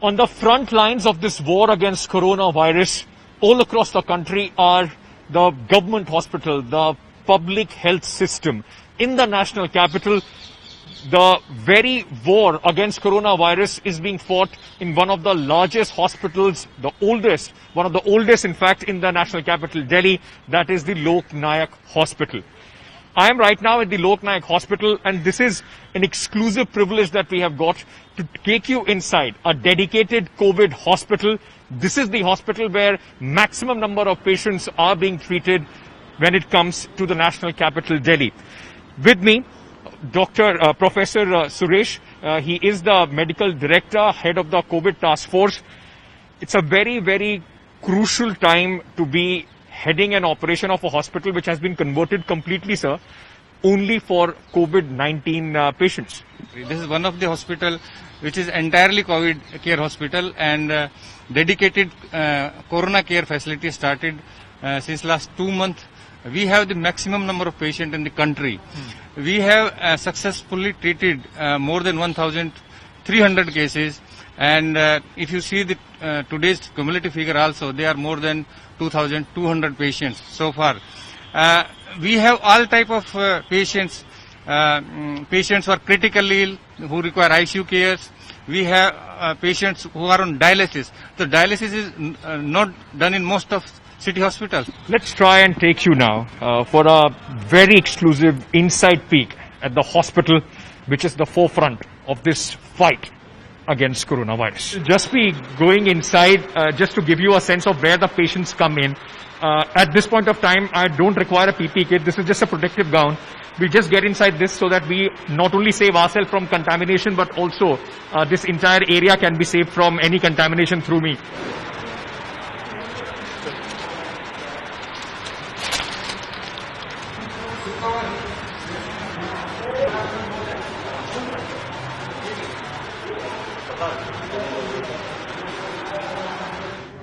On the front lines of this war against coronavirus, all across the country are the government hospital, the public health system. In the national capital, the very war against coronavirus is being fought in one of the largest hospitals, the oldest, one of the oldest in fact in the national capital, Delhi, that is the Lok Nayak Hospital. I am right now at the Lok Nayak Hospital, and this is an exclusive privilege that we have got to take you inside a dedicated COVID hospital. This is the hospital where maximum number of patients are being treated when it comes to the national capital, Delhi. With me, Professor Suresh. He is the medical director, head of the COVID task force. It's a very, very crucial time to be heading an operation of a hospital which has been converted completely, sir, only for COVID-19 patients. This is one of the hospital which is entirely COVID care hospital, and dedicated corona care facility started since last 2 months. We have the maximum number of patients in the country. We have successfully treated more than 1,300 cases, and if you see the today's cumulative figure also, they are more than 2,200 patients so far. We have all type of patients. Patients who are critically ill, who require ICU cares. We have patients who are on dialysis. So dialysis is not done in most of city hospitals. Let's try and take you now for a very exclusive inside peek at the hospital, which is the forefront of this fight against coronavirus. Just be going inside just to give you a sense of where the patients come in. At this point of time, I don't require a PPE kit. This is just a protective gown. We just get inside this so that we not only save ourselves from contamination, but also this entire area can be saved from any contamination through me.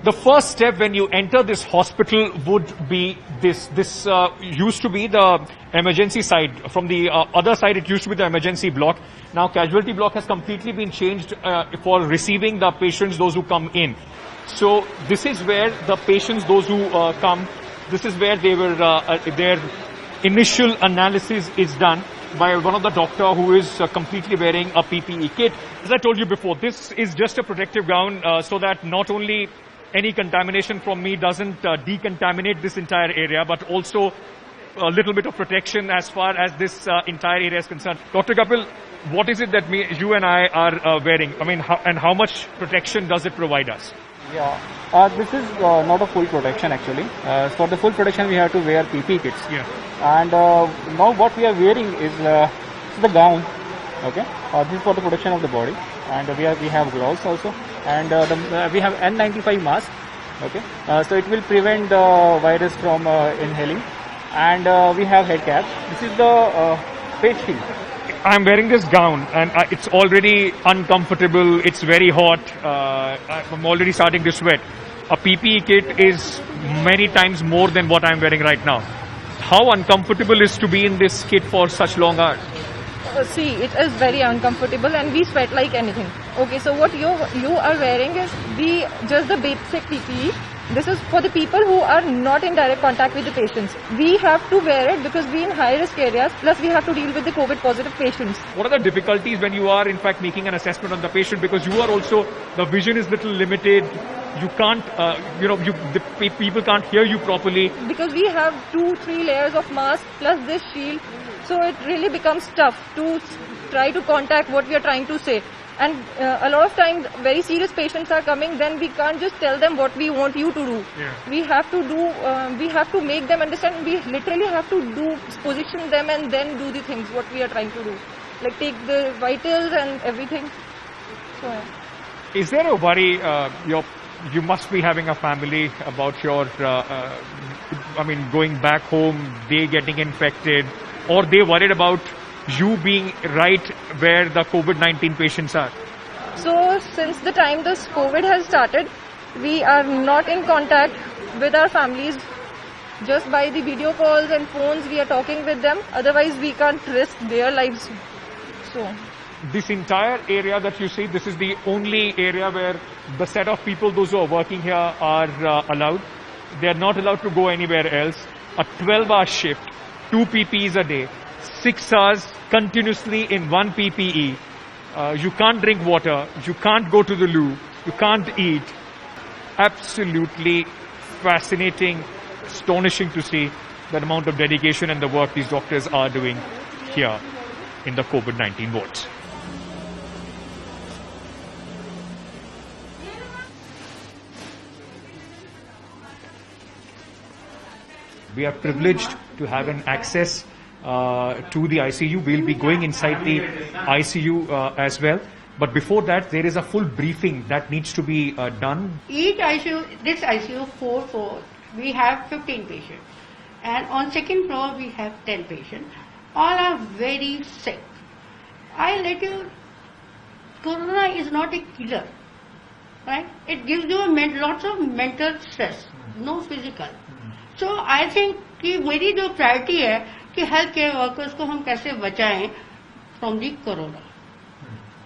The first step when you enter this hospital would be this. This used to be the emergency side. From the other side, it used to be the emergency block. Now, casualty block has completely been changed for receiving the patients, those who come in. So, this is where the patients, those who come, this is where they were, their initial analysis is done by one of the doctor who is completely wearing a PPE kit. As I told you before, this is just a protective gown so that not only any contamination from me doesn't decontaminate this entire area, but also a little bit of protection as far as this entire area is concerned. Dr. Kapil, what is it that you and I are wearing? I mean, and how much protection does it provide us? Yeah, this is not a full protection actually. For the full protection, we have to wear PPE kits. Yeah. And now what we are wearing is the gown. Okay, this is for the protection of the body, and we have gloves also, and we have N95 mask. Okay, so it will prevent the virus from inhaling, and we have head cap. This is the face shield. I'm wearing this gown and it's already uncomfortable. It's very hot. I'm already starting to sweat. A PPE kit is many times more than what I'm wearing right now. How uncomfortable is to be in this kit for such long hours? See, it is very uncomfortable and we sweat like anything. Okay, so what you are wearing is just the basic PPE. This is for the people who are not in direct contact with the patients. We have to wear it because we in high risk areas, plus we have to deal with the COVID positive patients. What are the difficulties when you are in fact making an assessment on the patient, because you are also, the vision is little limited, you can't, the people can't hear you properly. Because we have 2-3 layers of mask plus this shield, so it really becomes tough to try to contact what we are trying to say. And a lot of times very serious patients are coming, then we can't just tell them what we want you to do. Yeah. We have to make them understand. We literally have to position them and then do the things what we are trying to do. Like take the vitals and everything. So, yeah. Is there a worry, you must be having a family about your, going back home, they getting infected, or they worried about you being right where the COVID-19 patients are? So since the time this COVID has started, we are not in contact with our families. Just by the video calls and phones we are talking with them. Otherwise we can't risk their lives. So this entire area that you see, this is the only area where the set of people, those who are working here, are allowed. They are not allowed to go anywhere else. A 12-hour shift, 2 PPEs a day, 6 hours continuously in 1 PPE. You can't drink water, you can't go to the loo, you can't eat. Absolutely fascinating, astonishing to see the amount of dedication and the work these doctors are doing here in the COVID-19 wards. We are privileged to have an access to the ICU. We'll be going inside the ICU as well. But before that, there is a full briefing that needs to be done. Each ICU, this ICU 4 floors, we have 15 patients. And on second floor, we have 10 patients. All are very sick. I let you, corona is not a killer, right? It gives you lots of mental stress, no physical. So I think कि मेरी जो priority है कि health care workers को हम कैसे बचाएं from the corona.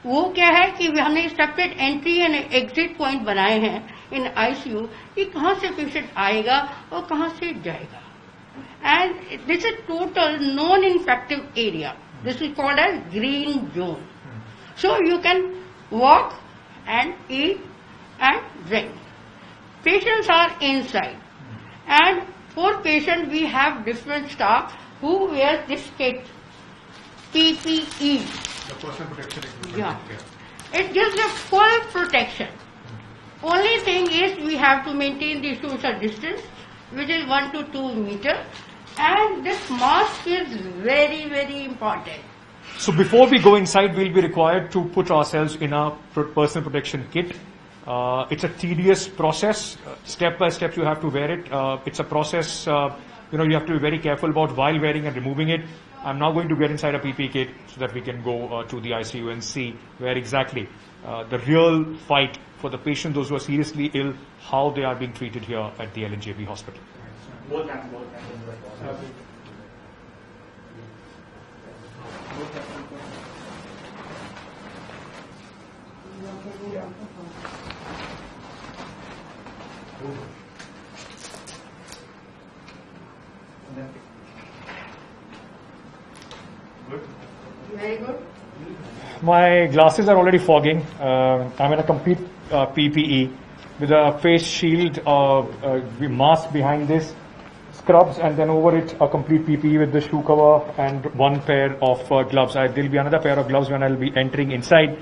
वो क्या है कि हमने structured entry and exit point बनाए हैं इन आईसीयू कि कहां से पेशेंट आएगा और कहां से जाएगा. And this is total non infective area. This is called as green zone. So you can walk and eat and drink. Patients are inside. And for patients, we have different staff who wear this kit, PPE. The personal protection equipment. Yeah. It gives a full protection. Only thing is we have to maintain the social distance, which is 1 to 2 meters. And this mask is very, very important. So before we go inside, we'll be required to put ourselves in a personal protection kit. It's a tedious process. Step by step, you have to wear it. It's a process, you have to be very careful about while wearing and removing it. I'm now going to get inside a PPE kit so that we can go to the ICU and see where exactly the real fight for the patients, those who are seriously ill, how they are being treated here at the LNJP hospital. Very good. My glasses are already fogging. I'm in a complete PPE with a face shield, mask behind this, scrubs, and then over it a complete PPE with the shoe cover and 1 pair of gloves. There'll be another pair of gloves when I'll be entering inside.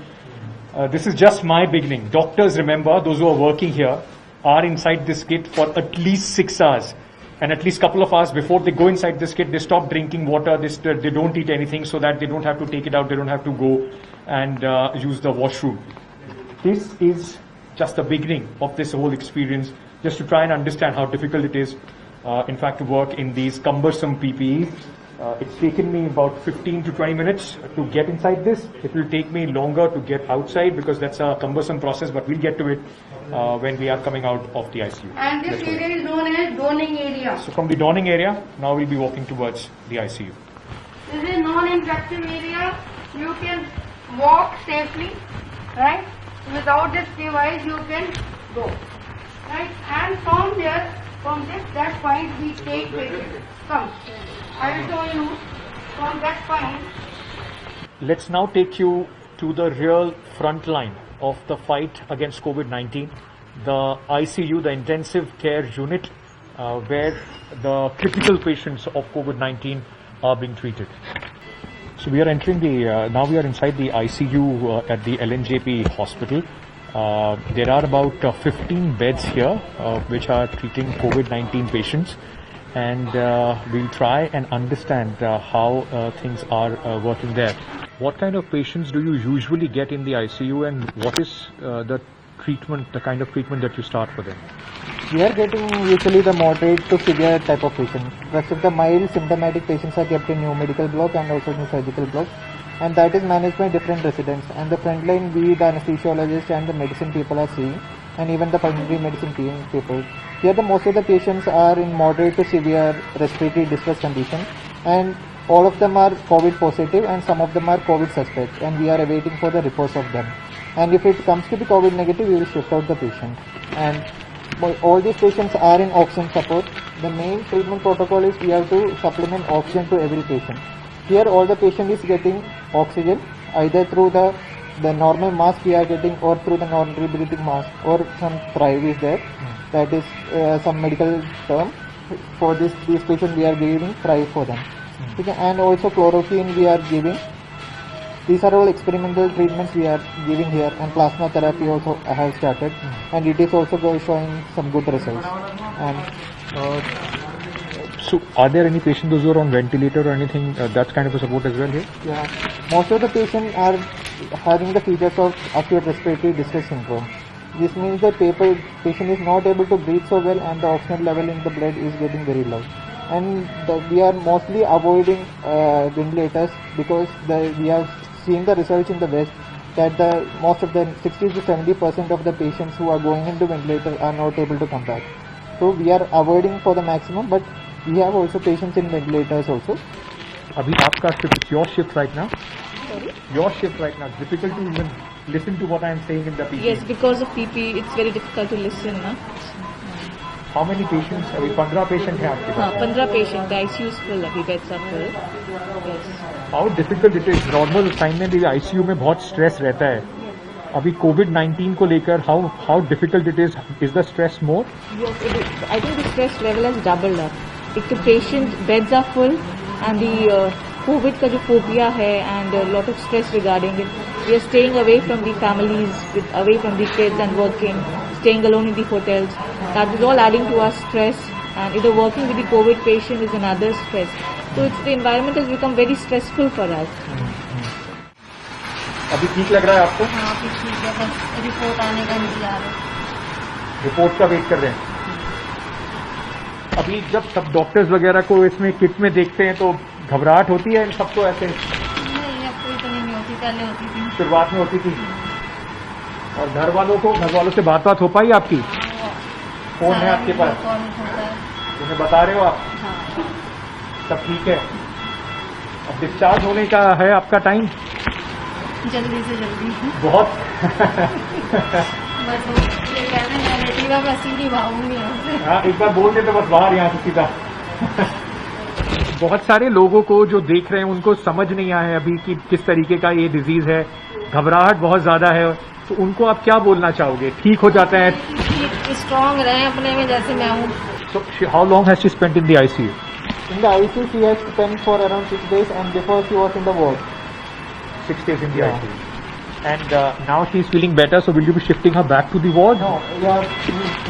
This is just my beginning. Doctors, remember, those who are working here are inside this kit for at least 6 hours. And at least couple of hours before they go inside this kit, they stop drinking water, they don't eat anything so that they don't have to take it out, they don't have to go and use the washroom. This is just the beginning of this whole experience, just to try and understand how difficult it is, in fact, to work in these cumbersome PPEs. It's taken me about 15 to 20 minutes to get inside this. It will take me longer to get outside because that's a cumbersome process, but we'll get to it when we are coming out of the ICU. And this area is known as donning area. So from the donning area, now we'll be walking towards the ICU. This is non-infective area. You can walk safely, right? Without this device, you can go, right? And from there, from that point, we take patient. Come, I will show you from that point. Let's now take you to the real front line of the fight against COVID-19, the ICU, the intensive care unit, where the critical patients of COVID-19 are being treated. So we are entering now we are inside the ICU at the LNJP hospital. There are about 15 beds here which are treating COVID-19 patients, and we'll try and understand how things are working there. What kind of patients do you usually get in the ICU, and what is the kind of treatment that you start for them? We are getting usually the moderate to severe type of patients. Rest of the mild symptomatic patients are kept in new medical block and also new surgical block, and that is managed by different residents. And the frontline, we, the anesthesiologist and the medicine people are seeing, and even the pulmonary medicine people. Here, most of the patients are in moderate to severe respiratory distress condition, and all of them are COVID positive and some of them are COVID suspect, and we are awaiting for the reports of them. And if it comes to be COVID negative, we will shift out the patient. And all these patients are in oxygen support. The main treatment protocol is we have to supplement oxygen to every patient. Here all the patient is getting oxygen either through the normal mask we are getting, or through the non-rebreathing mask, or some thrive is there. That is some medical term. For these patients we are giving thrive for them. Okay. And also chloroquine we are giving. These are all experimental treatments we are giving here, and plasma therapy also have started, and it is also showing some good results. And so, are there any patients who are on ventilator or anything that kind of a support as well here? yeah, most of the patients are having the features of acute respiratory distress syndrome. This means that patient is not able to breathe so well, and the oxygen level in the blood is getting very low. And we are mostly avoiding ventilators because we have seen the results in the West that most of the 60 to 70% of the patients who are going into ventilator are not able to come back. So we are avoiding for the maximum, but we have also patients in ventilators also. Abhi aapka shift, it's your shift right now. Sorry? Your shift right now. It's difficult to even listen to what I am saying in the PPE. Yes, because of PP, it's very difficult to listen. Na? How many patients? अभी 15 patient हैं आपके हाँ, पास. 15 patient, ICU full, अभी beds are full. Yes. How difficult it is? Normal time में भी ICU में बहुत स्ट्रेस रहता है. अभी COVID-19 को लेकर how difficult it is the stress more? Yes, it is. I think the stress level has doubled up. If the patient beds are full and the COVID का जो phobia है and a lot of stress regarding it, we are staying away from the families, away from the kids and working, staying alone in the hotels. That is all adding to our stress, and either working with the COVID patient is another stress. So the environment has become very stressful for us. अभी ठीक लग रहा है आपको? हाँ अभी ठीक है, बस रिपोर्ट आने का इंतजार है. रिपोर्ट का वेट कर रहे हैं. अभी जब सब डॉक्टर्स वगैरह को इसमें किट में देखते हैं तो घबराहट होती है इन सबको ऐसे? नहीं, अब कोई तो नहीं होती, पहले होती थी. शुरुआत में होती थी. और घर वालों से बात हो पाई आपकी? फोन है आपके पास? कॉल होता है. उन्हें बता रहे हो आप? हाँ. सब ठीक है. अब डिस्चार्ज होने का है आपका टाइम? जल्दी से जल्दी. बहुत. बस ये कहने नेगेटिव है, बस सीधी भागूंगी यहाँ से. हाँ, एक बार बोल दे तो बस बाहर यहाँ से सीधा. बहुत सारे लोगों को जो देख रहे हैं उनको समझ नहीं आया है अभी कि किस तरीके का ये डिजीज है. घबराहट बहुत ज्यादा है, तो उनको आप क्या बोलना चाहोगे? ठीक हो जाता है? स्ट्रांग रहे अपने में, जैसे मैं हूँ. So how long has she spent in the ICU? In the ICU she has spent for around 6 days, and before she was in the ward. 6 days in the Yeah. ICU. And now she is feeling better, so will you be shifting her back to the ward? No,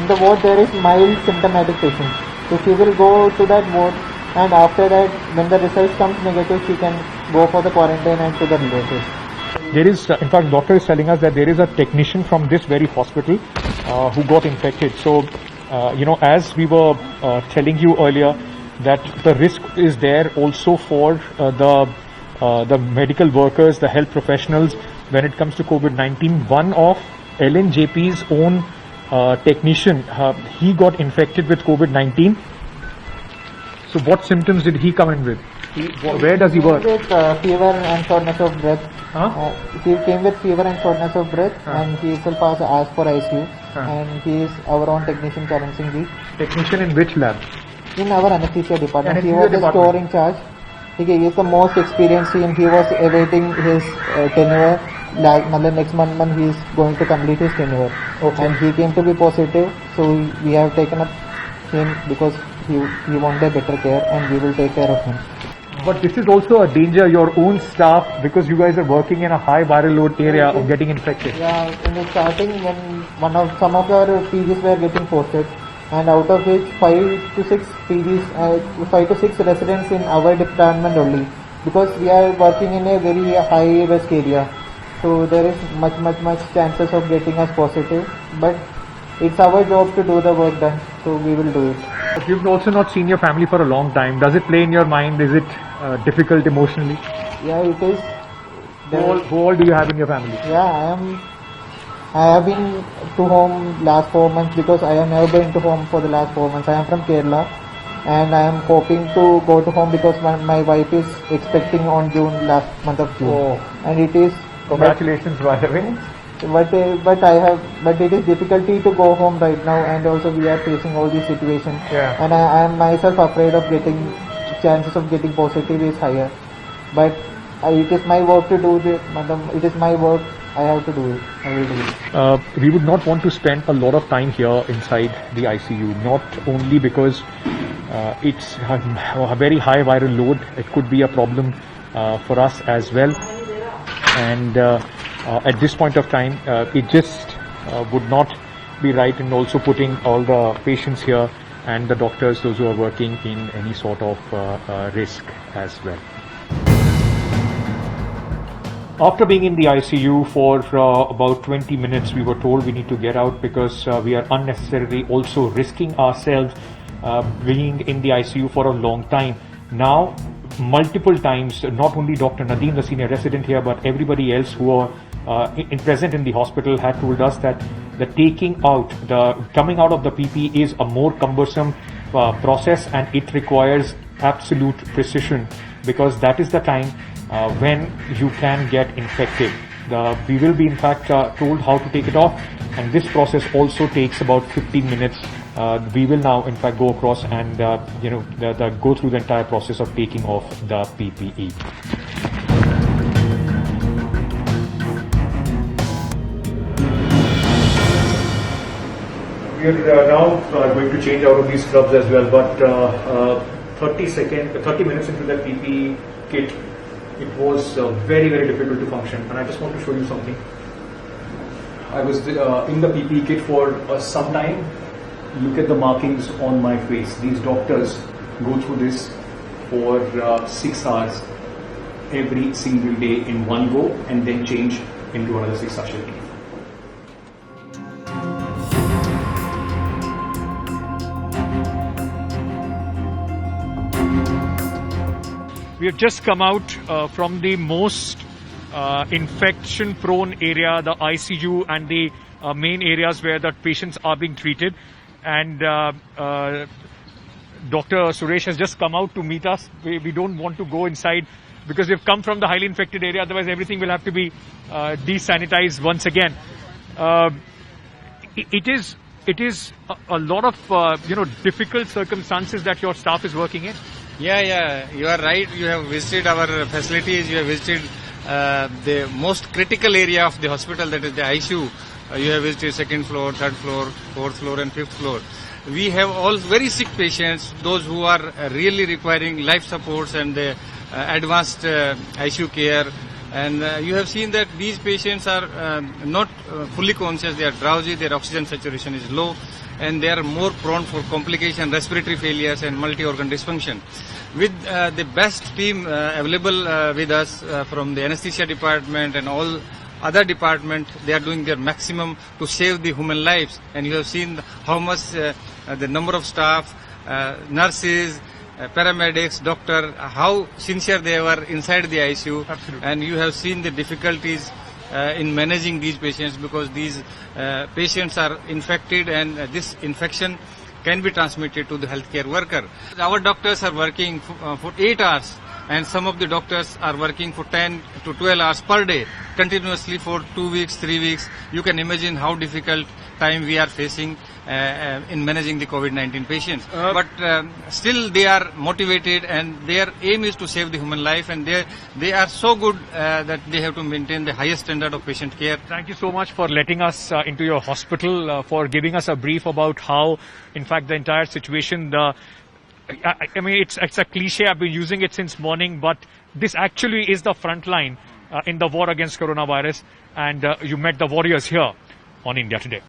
in the ward there is mild symptomatic patients. So she will go to that ward, and after that, when the result comes negative, she can go for the quarantine and to the relatives. There is, in fact, doctor is telling us that there is a technician from this very hospital who got infected. So, as we were telling you earlier, that the risk is there also for the medical workers, the health professionals when it comes to COVID-19. One of LNJP's own technician, he got infected with COVID-19. So what symptoms did he come in with? Where does he work? With fever and shortness of breath. Huh? He came with fever and shortness of breath, and he itself asked for ICU. And he is our own technician, Charan Singh ji. Technician in which lab? In our anesthesia department. He Anesthesia was the department. store in charge. Okay, he is the most experienced, and he was awaiting his tenure. Next month he is going to complete his tenure. Okay. And he came to be positive, so we have taken up him because he wanted a better care, and we will take care of him. But this is also a danger, your own staff, because you guys are working in a high viral load area of getting infected. Yeah, in the starting when some of our PGs were getting posted, and out of which 5 to 6 PGs, 5 to 6 residents in our department only, because we are working in a very high risk area. So there is much chances of getting us positive, but it's our job to do the work done, so we will do it. But you've also not seen your family for a long time. Does it play in your mind? Is it difficult emotionally? Yeah, it is. Who all do you have in your family? Yeah, I have been to home last 4 months, because I have never been to home for the last 4 months. I am from Kerala, and I am hoping to go to home because my wife is expecting on June, last month of June. Oh. And it is Congratulations, by the way. but it is difficulty to go home right now, and also we are facing all these situations. Yeah. And I am myself afraid of chances of getting positive is higher. But it is my work to do this, madam. It is my work. I have to do it. I will do it. We would not want to spend a lot of time here inside the ICU, not only because it's a very high viral load. It could be a problem for us as well. And at this point of time, it just would not be right in also putting all the patients here and the doctors, those who are working, in any sort of risk as well. After being in the ICU for about 20 minutes, we were told we need to get out because we are unnecessarily also risking ourselves being in the ICU for a long time. Now, multiple times, not only Dr. Nadeem, the senior resident here, but everybody else who are present in the hospital had told us that the coming out of the PPE is a more cumbersome process, and it requires absolute precision, because that is the time when you can get infected. We will be in fact told how to take it off, and this process also takes about 15 minutes. We will now in fact go across and go through the entire process of taking off the PPE. We are now going to change out of these scrubs as well, but 30 minutes into that PPE kit, it was very, very difficult to function. And I just want to show you something. I was in the PPE kit for some time. Look at the markings on my face. These doctors go through this for 6 hours every single day in one go, and then change into another 6 hours. We have just come out from the most infection-prone area, the ICU, and the main areas where the patients are being treated. And Dr. Suresh has just come out to meet us. We don't want to go inside because we've come from the highly infected area. Otherwise, everything will have to be desanitized once again. It is a lot of difficult circumstances that your staff is working in. Yeah, you are right. You have visited our facilities. You have visited the most critical area of the hospital, that is the ICU. You have visited 2nd floor, 3rd floor, 4th floor and 5th floor. We have all very sick patients, those who are really requiring life supports and advanced ICU care. And you have seen that these patients are not fully conscious. They are drowsy, their oxygen saturation is low, and they are more prone for complication, respiratory failures and multi-organ dysfunction. With the best team available with us from the anesthesia department and all other department, they are doing their maximum to save the human lives. And you have seen how much the number of staff, nurses, paramedics, doctor, how sincere they were inside the ICU. Absolutely. And you have seen the difficulties in managing these patients, because these patients are infected, and this infection can be transmitted to the healthcare worker. Our doctors are working for 8 hours, and some of the doctors are working for 10 to 12 hours per day, continuously for 2 weeks, 3 weeks. You can imagine how difficult time we are facing in managing the COVID-19 patients. But still they are motivated, and their aim is to save the human life, and they are so good that they have to maintain the highest standard of patient care. Thank you so much for letting us into your hospital, for giving us a brief about how, in fact, the entire situation, I mean, it's a cliche, I've been using it since morning, but this actually is the front line in the war against coronavirus, and you met the warriors here on India Today.